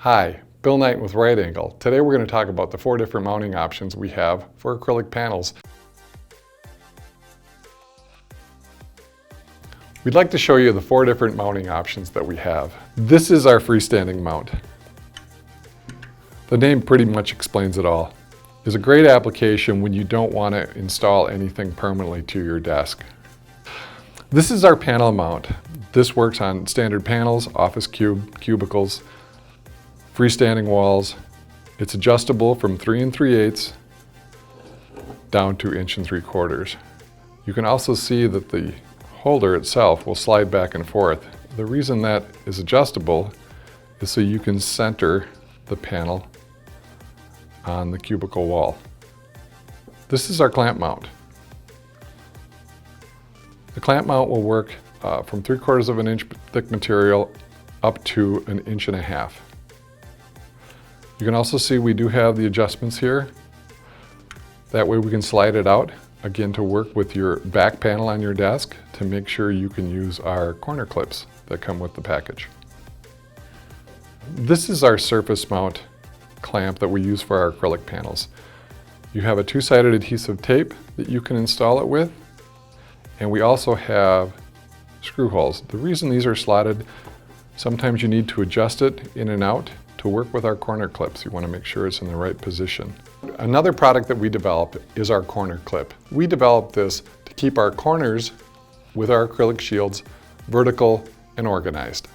Hi, Bill Knight with RightAngle. Today we're going to talk about the 4 different mounting options we have for acrylic panels. We'd like to show you the 4 different mounting options that we have. This is our freestanding mount. The name pretty much explains it all. It's a great application when you don't want to install anything permanently to your desk. This is our panel mount. This works on standard panels, office cubicles, freestanding walls. It's adjustable from 3 3/8 down to 1 3/4. You can also see that the holder itself will slide back and forth. The reason that is adjustable is so you can center the panel on the cubicle wall. This is our clamp mount. The clamp mount will work from 3/4 of an inch thick material up to 1.5 inches. You can also see we do have the adjustments here. That way we can slide it out, again, to work with your back panel on your desk to make sure you can use our corner clips that come with the package. This is our surface mount clamp that we use for our acrylic panels. You have a 2-sided adhesive tape that you can install it with, and we also have screw holes. The reason these are slotted, sometimes you need to adjust it in and out to work with our corner clips. You want to make sure it's in the right position. Another product that we developed is our corner clip. We developed this to keep our corners with our acrylic shields vertical and organized.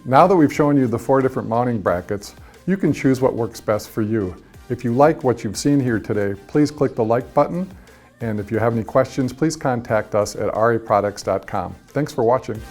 Now that we've shown you the 4 different mounting brackets, you can choose what works best for you. If you like what you've seen here today, please click the like button. And if you have any questions, please contact us at raproducts.com. Thanks for watching.